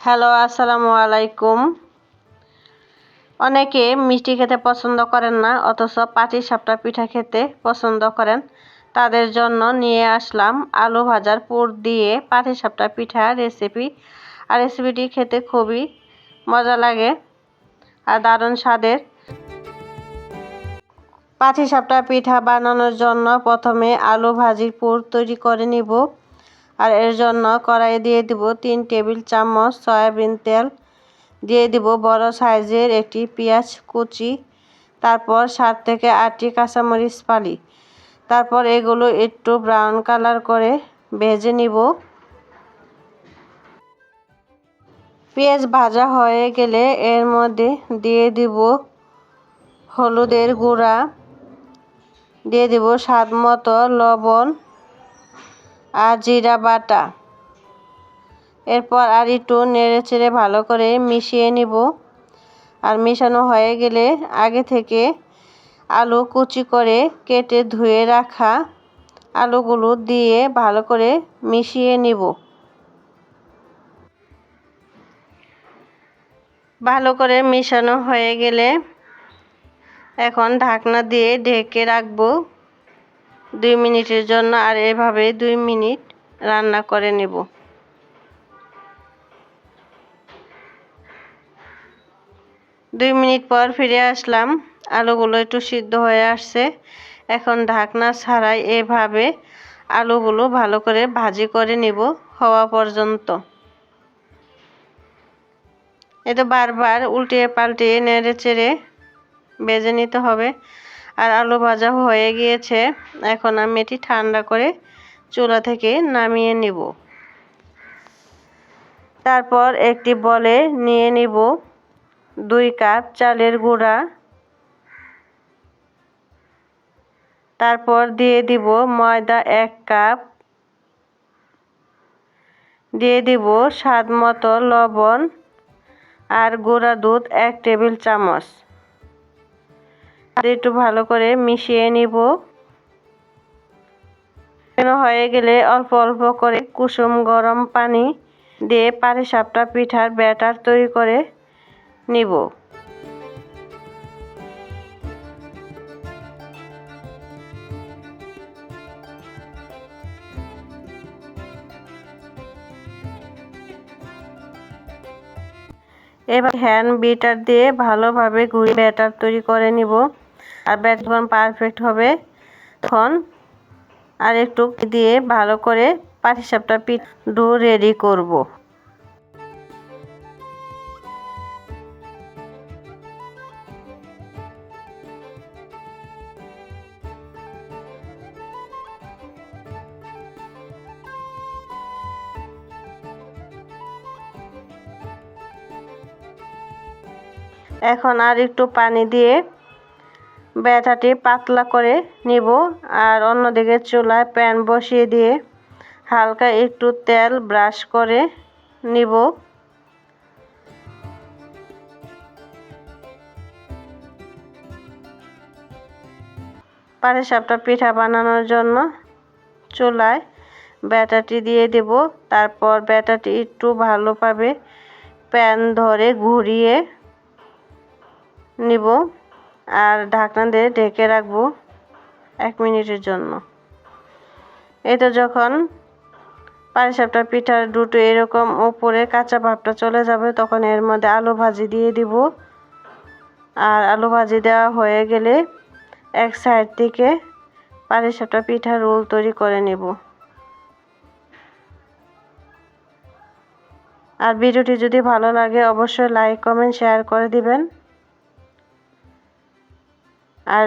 Hello, আসসালামু আলাইকুম। অনেকে মিষ্টি খেতে পছন্দ করেন না, অথচ পাটিসাপটা পিঠা খেতে পছন্দ করেন। তাদের জন্য নিয়ে আসলাম আলু ভাজার পুর দিয়ে পাটিসাপটা পিঠা রেসিপি। আর রেসিপিটি খেতে খুবই মজা লাগে আর দারুণ স্বাদের। পাটিসাপটা পিঠা বানানোর জন্য প্রথমে আলু ভাজির পুর তৈরি করে নিব। আর এর জন্য কড়াইয়ে দিয়ে দিব 3 টেবিল চামচ সয়াবিন তেল, দিয়ে দিব বড় সাইজের একটি পেঁয়াজ কুচি, তারপর 7 থেকে 8টি কাঁচামরিচ ফালি। তারপর এগুলো একটু ব্রাউন কালার করে ভেজে নিব। পেঁয়াজ ভাজা হয়ে গেলে এর মধ্যে দিয়ে দিব হলুদের গুঁড়া, দিয়ে দিব স্বাদ মতো লবণ আর জিরা বাটা। এরপর আর একটু নেড়েচেড়ে ভালো করে মিশিয়ে নিব। আর মেশানো হয়ে গেলে আগে থেকে আলু কুচি করে কেটে ধুয়ে রাখা আলুগুলো দিয়ে ভালো করে মিশিয়ে নিব। ভালো করে মেশানো হয়ে গেলে এখন ঢাকনা দিয়ে ঢেকে রাখবো 2 মিনিটের জন্য। আর এভাবে 2 মিনিট রান্না করে নেব। 2 মিনিট পর ফিরে আসলাম। আলুগুলো একটু সিদ্ধ হয়ে আসছে। এখন ঢাকনা ছাড়াই এভাবে আলুগুলো ভালো করে ভাজি করে নিব হওয়া পর্যন্ত। এটা বারবার উল্টিয়ে পাল্টিয়ে নেড়ে চেড়ে ভেজে নিতে হবে। আর আলু ভাজা হয়ে গিয়েছে। এখন আমি এটি ঠান্ডা করে চুলা থেকে নামিয়ে নিব। তারপর একটি বলে নিয়ে নিব 2 কাপ চালের গুঁড়া, তারপর দিয়ে দিব ময়দা 1 কাপ, দিয়ে দিব স্বাদ মতো লবণ আর গুঁড়া দুধ 1 টেবিল চামচ। একটু ভালো করে মিশিয়ে নিব। হয়ে গেলে অল্প অল্প করে কুসুম গরম পানি দিয়ে পাটিসাপটা পিঠার ব্যাটার তৈরি করে নিব। এবার হ্যান্ড বিটার দিয়ে ভালোভাবে ঘুরিয়ে ব্যাটার তৈরি করে নিব। আর ব্যাটার যখন পারফেক্ট হবে তখন আর একটু দিয়ে ভালো করে পাটিসাপটা পিঠা ডো রেডি করব। এখন আর একটু পানি দিয়ে ব্যাটারটি পাতলা করে নিব। আর অন্যদিকে চুলায় প্যান বসিয়ে দিয়ে হালকা একটু তেল ব্রাশ করে নিব। পাটিসাপটা পিঠা বানানোর জন্য চুলায় ব্যাটারটি দিয়ে দেব। তারপর ব্যাটারটি একটু ভালোভাবে প্যান ধরে ঘুরিয়ে নিব আর ঢাকনা দিয়ে ঢেকে রাখবো 1 মিনিটের জন্য। এটা যখন পাটিসাপটা পিঠার দুটো এরকম উপরে কাঁচা ভাবটা চলে যাবে তখন এর মধ্যে আলু ভাজি দিয়ে দিব। আর আলু ভাজি দেওয়া হয়ে গেলে এক সাইড থেকে পাটিসাপটা পিঠা রোল তৈরি করে নেব। আর ভিডিওটি যদি ভালো লাগে অবশ্যই লাইক কমেন্ট শেয়ার করে দিবেন। আর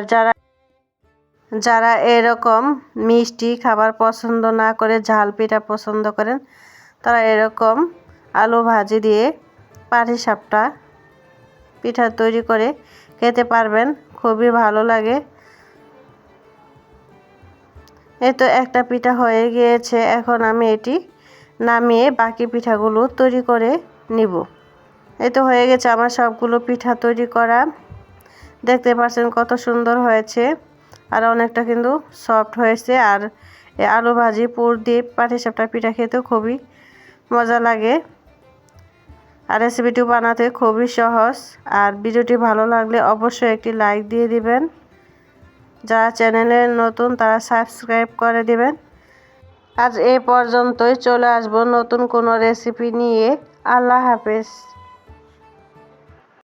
যারা এরকম মিষ্টি খাবার পছন্দ না করে ঝাল পিঠা পছন্দ করেন তারা এরকম আলু ভাজি দিয়ে পাটিসাপটা পিঠা তৈরি করে খেতে পারবেন, খুবই ভালো লাগে। এই তো একটা পিঠা হয়ে গিয়েছে। এখন আমি এটি নামিয়ে বাকি পিঠাগুলো তৈরি করে নিব। এই তো হয়ে গেছে আমার সবগুলো পিঠা তৈরি করা। দেখতে পাচ্ছেন কত সুন্দর হয়েছে আর অনেকটা কিন্তু সফট হয়েছে। আর আলু ভাজি পুর দিয়ে পাটিসাপটা পিঠা খেতেও খুবই মজা লাগে। আর রেসিপিটি বানাতে খুবই সহজ। আর ভিডিওটি ভালো লাগলে অবশ্যই একটি লাইক দিয়ে দিবেন। যারা চ্যানেলে নতুন তারা সাবস্ক্রাইব করে দিবেন। আজ এ পর্যন্তই, চলে আসবো নতুন কোনো রেসিপি নিয়ে। আল্লাহ হাফেজ।